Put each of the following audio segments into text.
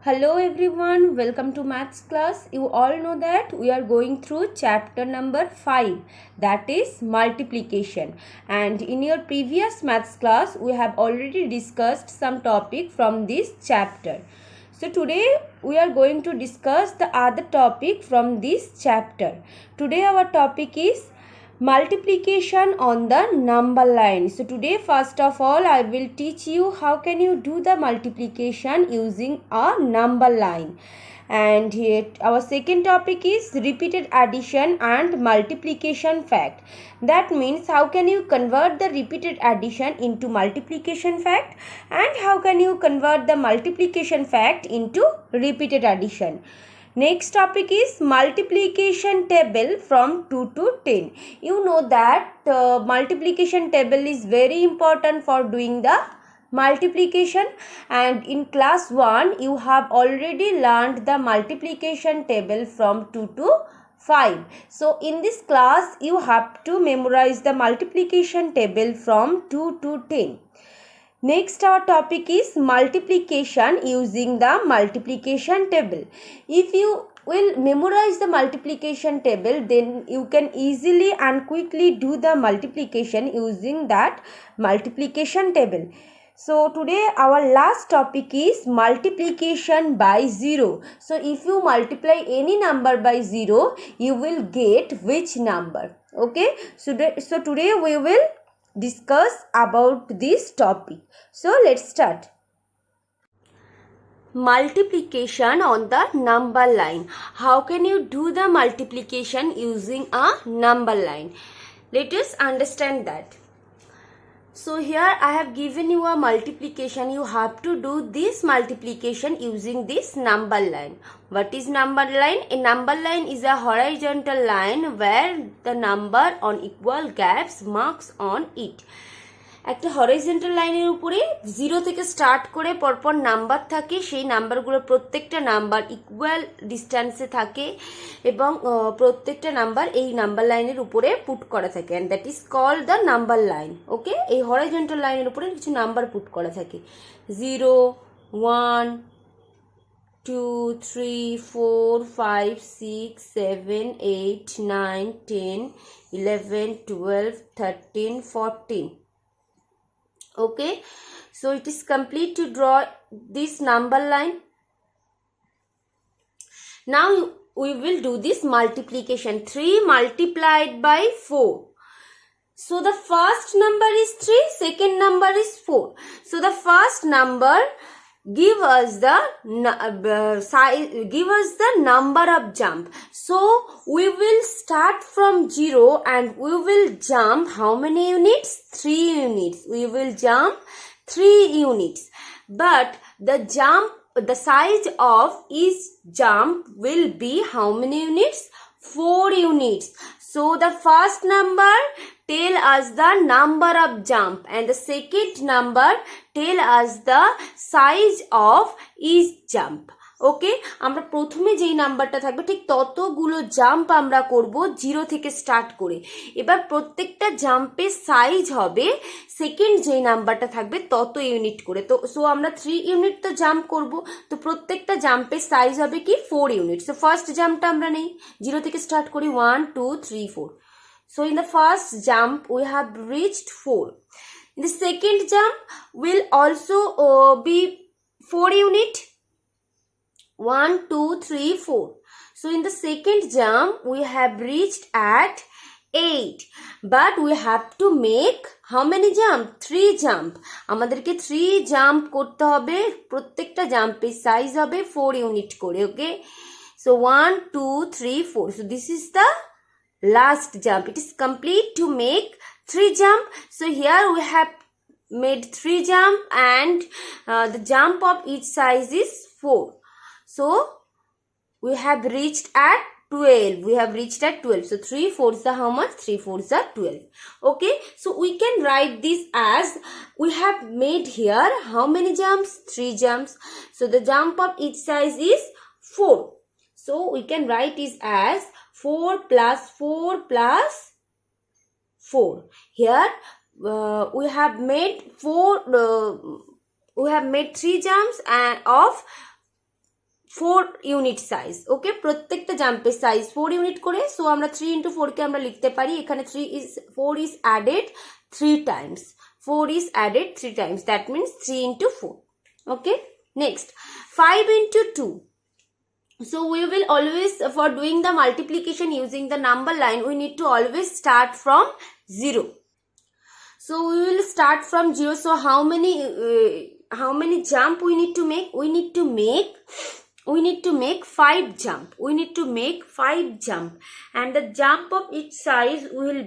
Hello everyone, welcome to maths class. You all know that we are going through chapter number 5, that is multiplication. And in your previous maths class, we have already discussed some topic from this chapter. So today we are going to discuss the other topic from this chapter. Today our topic is multiplication on the number line. So today first of all I will teach you how can you do the multiplication using a number line. And here our second topic is repeated addition and multiplication fact. That means how can you convert the repeated addition into multiplication fact and how can you convert the multiplication fact into repeated addition. Next topic is multiplication table from 2 to 10. You know that multiplication table is very important for doing the multiplication, and in class 1 you have already learned the multiplication table from 2 to 5. So in this class you have to memorize the multiplication table from 2 to 10. Next our topic is multiplication using the multiplication table. If you will memorize the multiplication table, then you can easily and quickly do the multiplication using that multiplication table. So today our last topic is multiplication by 0. So if you multiply any number by 0, you will get which number. Okay. So today we will discuss about this topic. So let's start. Multiplication on the number line. How can you do the multiplication using a number line? Let us understand that. So here I have given you a multiplication. You have to do this multiplication using this number line. What is number line? A number line is a horizontal line where the number on equal gaps marks on it. একটা horizontal লাইনের উপরে 0 থেকে start করে পরপর number থাকে, সেই নাম্বারগুলো প্রত্যেকটা নাম্বার ইকুয়াল ডিস্টেন্সে থাকে এবং প্রত্যেকটা নাম্বার এই নাম্বার লাইনের উপরে পুট করা থাকে, and that is called the number line. Okay, এই হরাইজন্টাল লাইনের উপরে কিছু নাম্বার পুট করা থাকে, 0 1 2 3 4 5 6 7 8 9 10 11 12 13 14. Okay, so it is complete to draw this number line. Now we will do this multiplication. 3 multiplied by 4. So the first number is 3, second number is 4. So the first number give us the number of jump. So we will start from 0 and we will jump how many units? 3 units. We will jump 3 units. But the size of each jump will be how many units? 4 units. So the first number tell us the number of jump and the second number tell us the size of each jump. ওকে, আমরা প্রথমে যেই নাম্বারটা থাকবে ঠিক ততগুলো jump আমরা করব 0 থেকে start করে। এবার প্রত্যেকটা জাম্পের সাইজ হবে সেকেন্ড যেই নাম্বারটা থাকবে তত ইউনিট করে। তো সো আমরা 3 ইউনিট তো জাম্প করব, তো প্রত্যেকটা জাম্পের সাইজ হবে কি 4 ইউনিট। সো ফার্স্ট জাম্পটা আমরা নেই, 0 থেকে স্টার্ট করি 1 2 3 4. So in the first jump we have reached 4. In the second jump will also be 4 unit, 1 2 3 4. So in the second jump we have reached at 8, but we have to make how many jump? 3 jump. আমাদেরকে 3 jump করতে হবে, প্রত্যেকটা জাম্পের size হবে 4 unit করে। ওকে, so 1 2 3 4. So this is the last jump. It is complete to make 3 jump. So here we have made 3 jump and the jump of each size is 4. So we have reached at 12. We have reached at 12. So 3 4s are how much? 3 4s are 12. Okay, so we can write this as we have made here how many jumps? 3 jumps. So the jump of each size is 4. So we can write this as 4 plus 4 plus 4. Here we have made 3 jumps and of 4 unit size. Okay, প্রত্যেকটা জাম্পের size 4 unit করে। So আমরা 3 into 4 কে আমরা লিখতে পারি, এখানে 4 is added 3 times, 4 is added 3 times, that means 3 into 4. Okay, next 5 into 2. So we will always, for doing the multiplication using the number line, we need to always start from 0. So we will start from 0. So how many jump we need to make? We need to make 5 jump. We need to make 5 jump, and the jump of each size will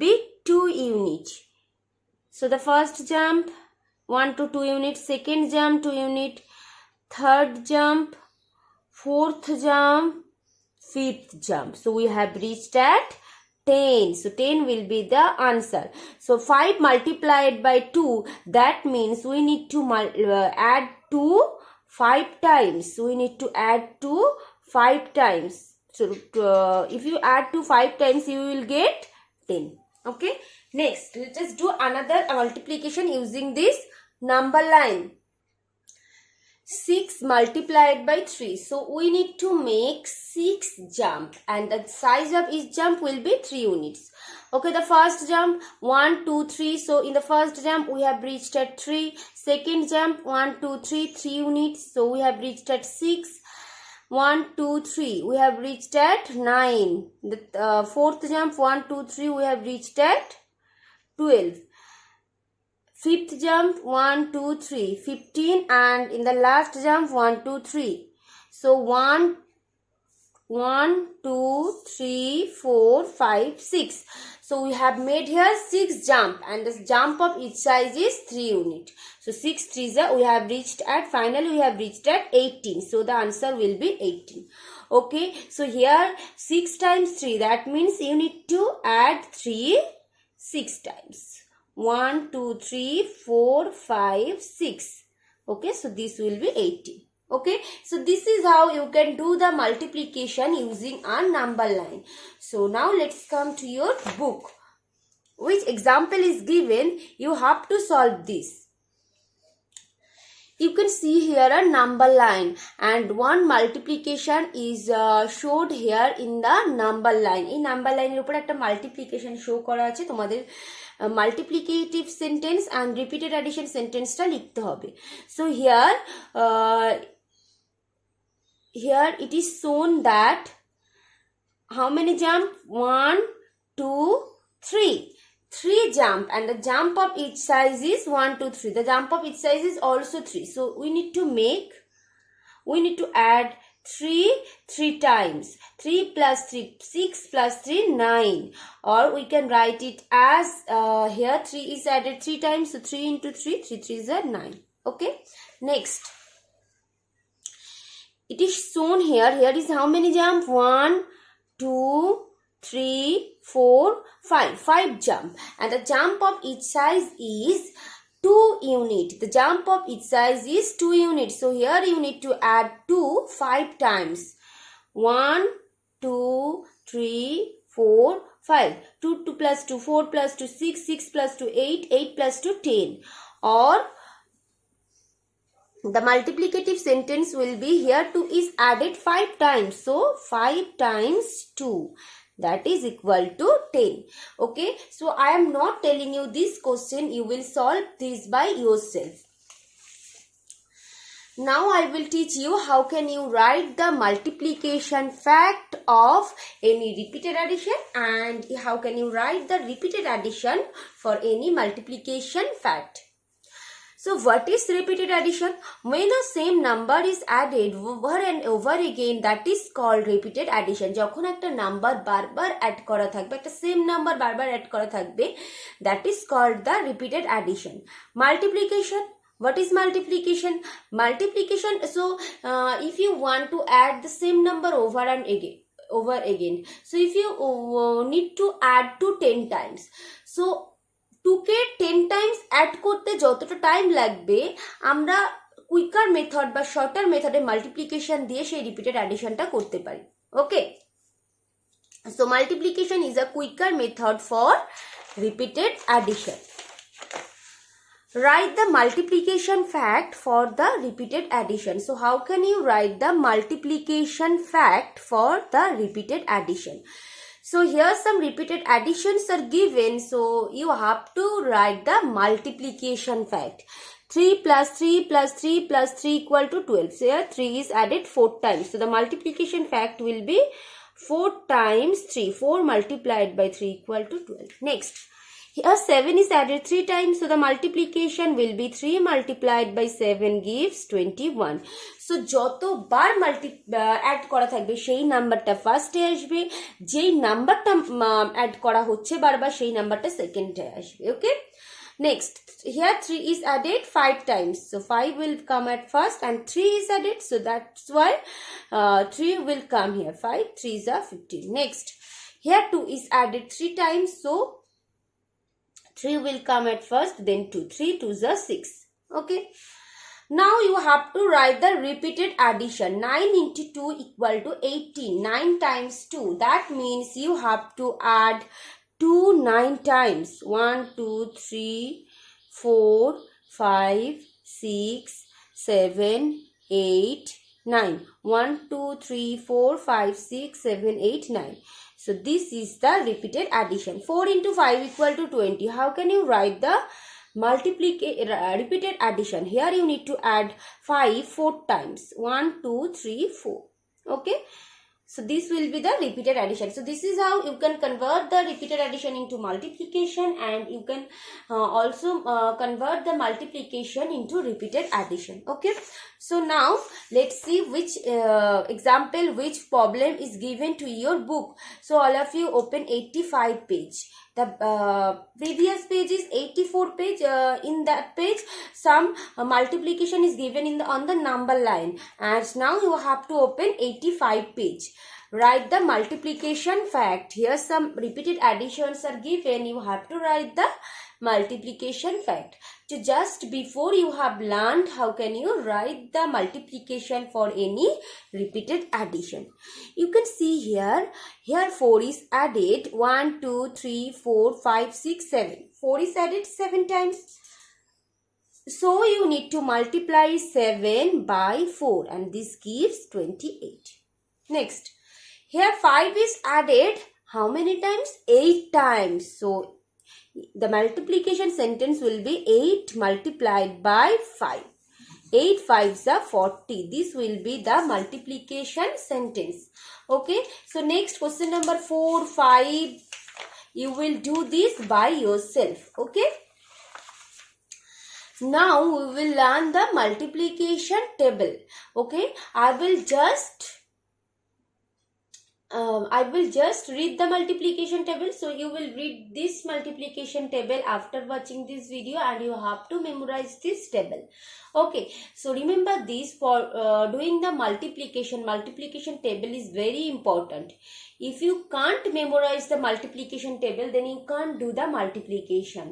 be 2 units. So the first jump 1 to 2 units, second jump 2 unit, third jump, fourth jump, fifth jump. So we have reached at 10. So 10 will be the answer. So 5 multiplied by 2, that means we need to add 2 5 times. So we need to add 2 5 times. So if you add 2 5 times, you will get 10. Okay, next let us do another multiplication using this number line. 6 multiplied by 3. So we need to make 6 jump, and the size of each jump will be 3 units. Okay, the first jump 1 2 3. So in the first jump we have reached at 3. Second jump 1 2 3, 3 units. So we have reached at 6. 1 2 3, we have reached at 9. The fourth jump 1 2 3, we have reached at 12. Fifth jump 1 2 3, 15, and in the last jump 1 2 3. So 1 2 3 4 5 6. So we have made here 6 jump, and the jump of each size is 3 unit. So 6 3s we have reached at, finally we have reached at 18. So the answer will be 18. Okay, so here 6 times 3, that means you need to add 3 6 times. 1 2 3 4 5 6. Okay, so this will be 18. Okay, so this is how you can do the multiplication using a number line. So now let's come to your book. Which example is given, you have to solve this. You can see here a number line, and one multiplication is showed here in the number line. In number line এর উপর একটা multiplication show করা আছে, তোমাদের multiplicative sentence and repeated addition sentence টা লিখতে হবে. So here it is shown that how many jump? 1 2 3. 3 jump, and the jump of each size is 1 2 3. The jump of each size is also 3. So we need to add 3 times. 3 plus 3, 6 plus 3, 9. Or we can write it as here 3 is added 3 times. So 3 into 3, 3 3s are 9. Okay, next it is shown here. Here is how many jump? 1 2 3 4 5 jump, and the jump of each size is 2 unit. The jump of each size is 2 units. So here you need to add 2 5 times. 1 2 3 4 5. 2 plus 2, 4 plus 2, 6 6 plus 2, 8 8 plus 2, 10. Or the multiplicative sentence will be, here 2 is added 5 times. So 5 times 2, that is equal to 10. Okay, so I am not telling you this question, you will solve this by yourself. Now I will teach you how can you write the multiplication fact of any repeated addition, and how can you write the repeated addition for any multiplication fact. So what is repeated addition? When a same number is added over and over again, that is called repeated addition. যখন একটা number বারবার add করা থাকবে, একটা same number বারবার add করা থাকবে, that is called the repeated addition. Multiplication. What is multiplication? Multiplication, so if you want to add the same number over again, so if you need to add to 10 times, so 2কে 10 times add করতে যতটা time লাগবে, আমরা quicker method বা shorter মেথডে multiplication দিয়ে সেই repeated অ্যাডিশনটা করতে পারি. Okay, so multiplication is a quicker method for repeated addition. Write the multiplication fact for the repeated addition. So how can you write the multiplication fact for the repeated addition? So here some repeated additions are given. So you have to write the multiplication fact. 3 plus 3 plus 3 plus 3 equal to 12. So here 3 is added 4 times. So the multiplication fact will be 4 times 3. 4 multiplied by 3 equal to 12. Next. Here 7 is added 3 times. So the multiplication will be 3 multiplied by 7 gives 21. So joto bar add kora thakbe সেই নাম্বারটা ফার্স্টে আসবে, যেই নাম্বারটা add করা হচ্ছে বারবার সেই নাম্বারটা সেকেন্ডে আসবে। ওকে, next here 3 is added 5 times. So 5 will come at first and 3 is added. So that's why 3 will come here. 5 3s are 15. Next, here 2 is added 3 times. So 3 will come at first, then 2. 3 2s are 6. Okay. Now you have to write the repeated addition. 9 into 2 equal to 18. 9 times 2. That means you have to add 2 9 times. 1 2 3 4 5 6 7 8 9. 1 2 3 4 5 6 7 8 9. So this is the repeated addition. 4 into 5 equal to 20. How can you write the repeated addition? Here you need to add 5 4 times. 1 2 3 4. Okay. So this will be the repeated addition. So this is how you can convert the repeated addition into multiplication, and you can also convert the multiplication into repeated addition. Okay. So now let's see which example, which problem is given to your book. So all of you open 85 page. The previous page is 84 page. In that page some multiplication is given on the number line, and now you have to open 85 page. Write the multiplication fact. Here some repeated additions are given. You have to write the multiplication fact. So just before you have learned how can you write the multiplication for any repeated addition. You can see here 4 is added 1 2 3 4 5 6 7. 4 is added 7 times. So you need to multiply 7 by 4, and this gives 28. Next, here 5 is added how many times? 8 times. So the multiplication sentence will be 8 multiplied by 5. 8 5s are 40. This will be the multiplication sentence. Okay. So next, question number 4, 5. You will do this by yourself. Okay. Now we will learn the multiplication table. Okay. I will just read the multiplication table. So you will read this multiplication table after watching this video, and you have to memorize this table. Okay. So remember this, for doing the multiplication table is very important. If you can't memorize the multiplication table, then you can't do the multiplication.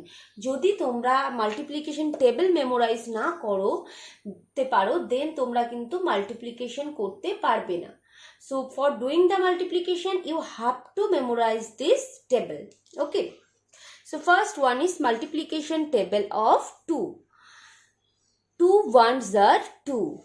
যদি তোমরা multiplication table memorize না করতে পারো, then তোমরা কিন্তু multiplication করতে পারবে না। So for doing the multiplication, you have to memorize this table. Okay. So first one is multiplication table of 2. 2 1s are 2.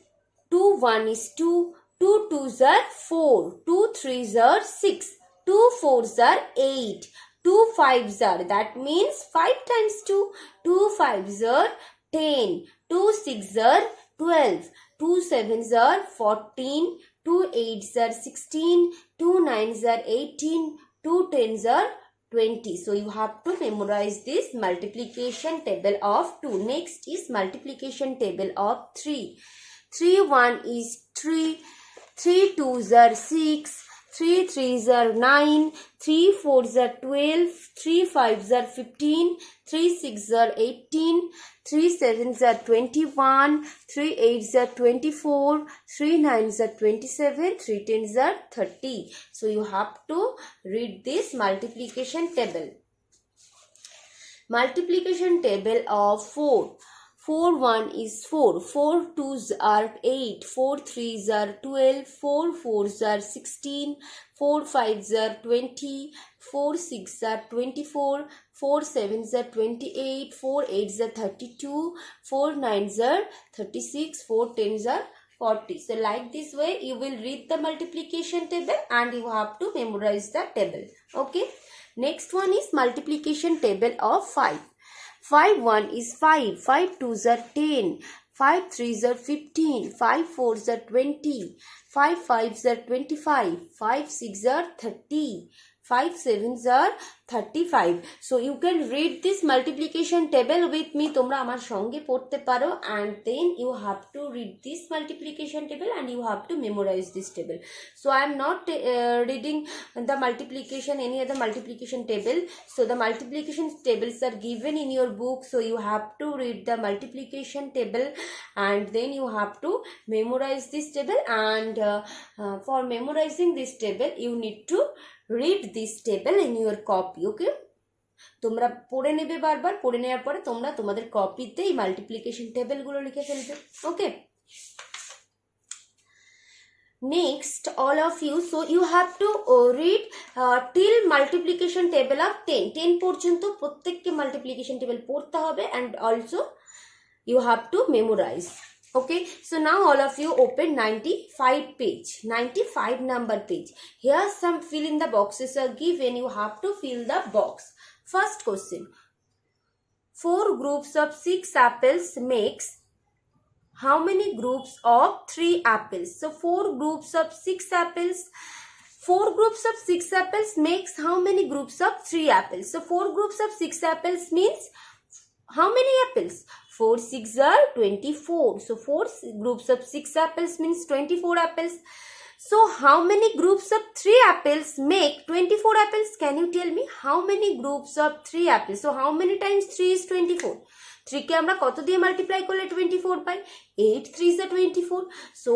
2 1 is 2. 2 2s are 4. 2 3s are 6. 2 4s are 8. 2 5s are, that means 5 times 2. 2 5s are 10. 2 6s are 12. 2 7s are 14. 2 8s are 16. 2 9s are 18. 2 10s are 20. So you have to memorize this multiplication table of 2. Next is multiplication table of 3. 3 1 is 3. 3 2s are 6. 3 3s are 9. 3 4s are 12. 3 5s are 15. 3 6s are 18. 3 7s are 21. 3 8s are 24. 3 9s are 27. 3 10s are 30. So you have to read this multiplication table. Multiplication table of 4. 4 1 is 4, 4 2s are 8, 4 3s are 12, 4 4s are 16, 4 5s are 20, 4 6s are 24, 4 7s are 28, 4 8s are 32, 4 9s are 36, 4 10s are 40. So like this way you will read the multiplication table and you have to memorize the table. Okay. Next one is multiplication table of 5. 5 1 is 5, 5 2s are 10, 5 3s are 15, 5 4s are 20, 5 5s are 25, 5 6s are 30, 5 7s are 35. So you can read this multiplication table with me. তোমরা আমার সঙ্গে পড়তে পারো, and then you have to read this multiplication table and you have to memorize this table. So I am not reading the multiplication, any other multiplication table. So the multiplication tables are given in your book. So you have to read the multiplication table and then you have to memorize this table. And for memorizing this table, you need to read this table in your copy. ওকে, তোমরা পড়ে নেবে, বারবার পড়ে নেওয়ার পরে তোমরা তোমাদের কপিতে এই মাল্টিপ্লিকেশন টেবিলগুলো লিখে ফেলবে। ওকে, next all of you, so you have to read till multiplication table of 10. 10 পর্যন্ত প্রত্যেককে মাল্টিপ্লিকেশন টেবিল পড়তে হবে and also you have to memorize. Okay, so now all of you open 95 page, 95 number page. Here some fill in the boxes are given. You have to fill the box. First question, 4 groups of 6 apples makes how many groups of 3 apples? So 4 groups of 6 apples, 4 groups of 6 apples makes how many groups of 3 apples? So 4 groups of 6 apples means how many apples? 4 6 are 24. So 4 groups of 6 apples means 24 apples. So how many groups of 3 apples make 24 apples? Can you tell me how many groups of 3 apples? So how many times 3 is 24? 3 কে আমরা কত দিয়ে multiply করলে 24 পাই? 8 3s are 24. So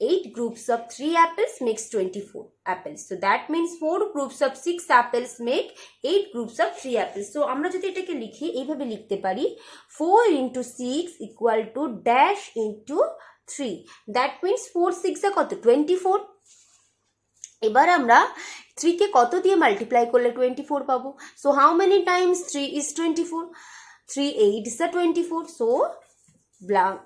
8 groups of 3 apples makes 24 apples. So that means 4 groups of 6 apples make 8 groups of 3 apples. So আমরা যদি এটাকে লিখি এইভাবে লিখতে পারি 4 into 6 equal to dash into 3. That means 4 6 কত? 24. এবার আমরা 3 কে কত দিয়ে মাল্টিপ্লাই করলে 24 পাবো? So how many times 3 is 24? 3 8 is 24. So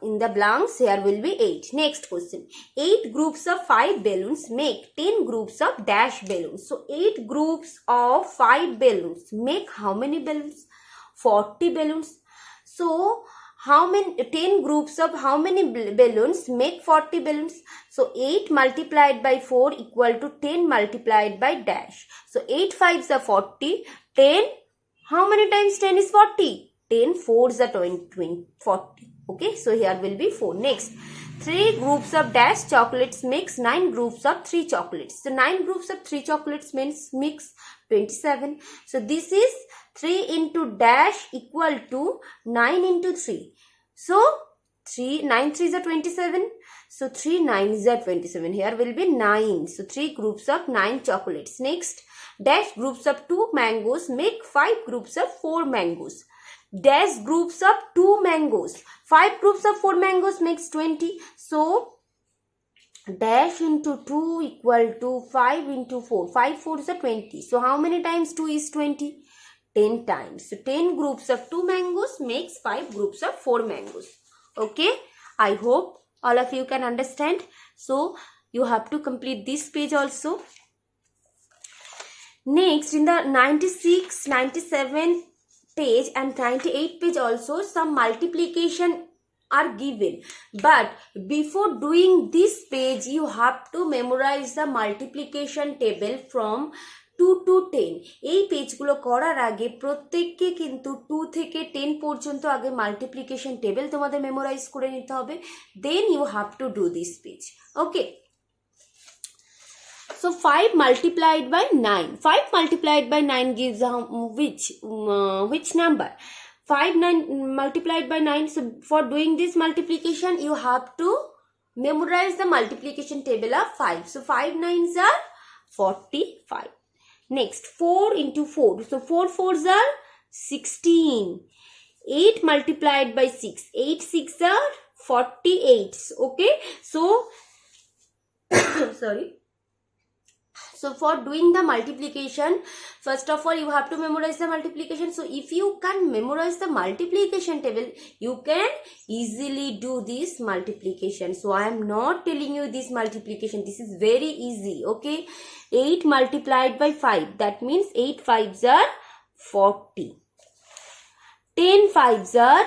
in the blanks here will be 8. Next question, 8 groups of 5 balloons make 10 groups of dash balloons. So 8 groups of 5 balloons make how many balloons? 40 balloons. So how many 10 groups of how many balloons make 40 balloons? So 8 multiplied by 4 equal to 10 multiplied by dash. So 8 5s are 40, 10, how many times 10 is 40? 10 4s are 20, 40. Okay, so here will be 4. Next, 3 groups of dash chocolates makes 9 groups of 3 chocolates. So 9 groups of 3 chocolates means mix 27. So this is 3 into dash equal to 9 into 3. So 9 3s are 27. So 3 9s are 27. Here will be 9. So 3 groups of 9 chocolates. Next, dash groups of 2 mangoes make 5 groups of 4 mangoes. Dash groups of 2 mangoes. 5 groups of 4 mangoes makes 20. So dash into 2 equal to 5 into 4. 5 4s are 20. So how many times 2 is 20? 10 times. So 10 groups of 2 mangoes makes 5 groups of 4 mangoes. Okay, I hope all of you can understand. So you have to complete this page also. Next, in the 96, 97 page and 98 page also some multiplication are given, but before doing this page you have to memorize the multiplication table from 2 to 10. এই পেজগুলো করার আগে প্রত্যেককে কিন্তু 2 থেকে 10 পর্যন্ত আগে multiplication table তোমাদের মেমোরাইজ করে নিতে হবে, then you have to do this page. Okay, so 5 multiplied by 9. 5 multiplied by 9 gives which number? 5 9 multiplied by 9. So for doing this multiplication you have to memorize the multiplication table of 5. So 5 9s are 45. Next, 4 into 4. So 4 4s are 16. 8 multiplied by 6. 8 6 are 48. Okay, so sorry. So for doing the multiplication, first of all you have to memorize the multiplication. So if you can memorize the multiplication table, you can easily do this multiplication. So I am not telling you this multiplication. This is very easy. Okay, 8 multiplied by 5. That means 8 5s are 40. 10 5s are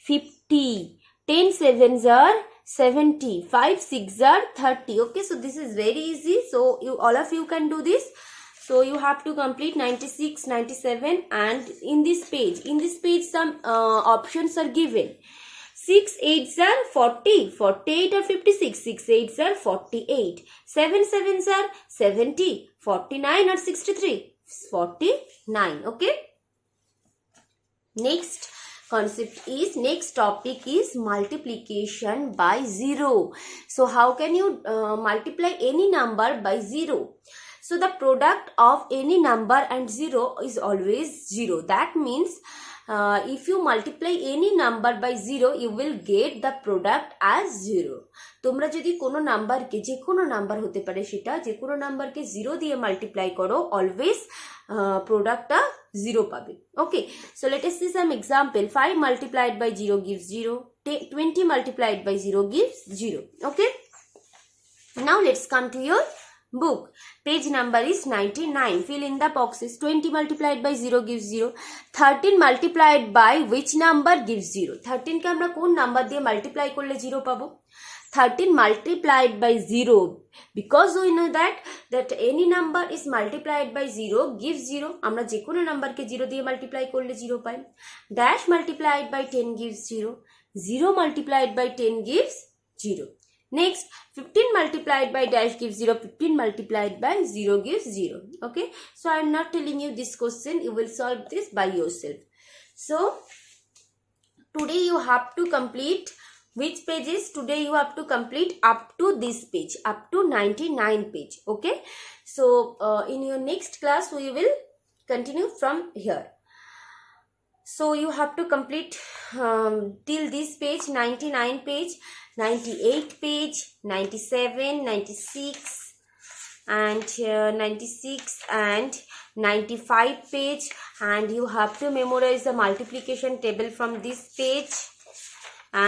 50. 10 7s are 70. 5 6 are 30. Okay, so this is very easy. So you all of you can do this. So you have to complete 96, 97, and in this page some options are given. 6 8s are 40. 48 are 56. 6 8s are 48. 7 7s are 70. 49 are 63. 49. Okay. Next topic is multiplication by 0. So how can you multiply any number by 0? So the product of any number and 0 is always 0. That means if you multiply any number by 0, you will get the product as 0. তোমরা যদি কোনো নাম্বারকে, যে কোনো number হতে পারে সেটা, যে কোনো নাম্বারকে 0 দিয়ে মাল্টিপ্লাই করো, অলওয়েজ প্রোডাক্টটা 0 পাবে। Okay, so let us see some example. 5 multiplied by 0 gives 0. 20 multiplied by 0 gives 0. Okay, now let's come to your book. Page number is 99. Fill in the boxes. 20 multiplied by 0 gives 0. 13 multiplied by which number gives 0? 13 কে আমরা কোন number দিয়ে multiply করলে 0 পাবো? 13 multiplied by 0, because we know that any number is multiplied by 0 gives 0. আমরা যে কোনো নাম্বারকে 0 দিয়ে multiply করলে 0 পাই। Dash multiplied by 10 gives 0. 0 multiplied by 10 gives 0. Next, 15 multiplied by dash gives 0. 15 multiplied by 0 gives 0. Okay, so I am not telling you this question. You will solve this by yourself. So today you have to complete which pages? Today you have to complete up to this page, up to 99 page. Okay, so in your next class we will continue from here. So you have to complete till this page, 99 page, 98 page, 97, 96 and 96 and 95 page, and you have to memorize the multiplication table from this page,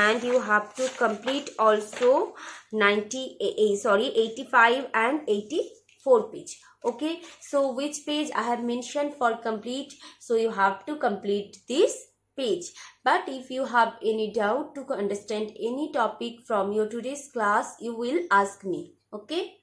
and you have to complete also 85 and 84 page. Okay, so which page I have mentioned for complete, so you have to complete this page. But if you have any doubt to understand any topic from your today's class, you will ask me. Okay.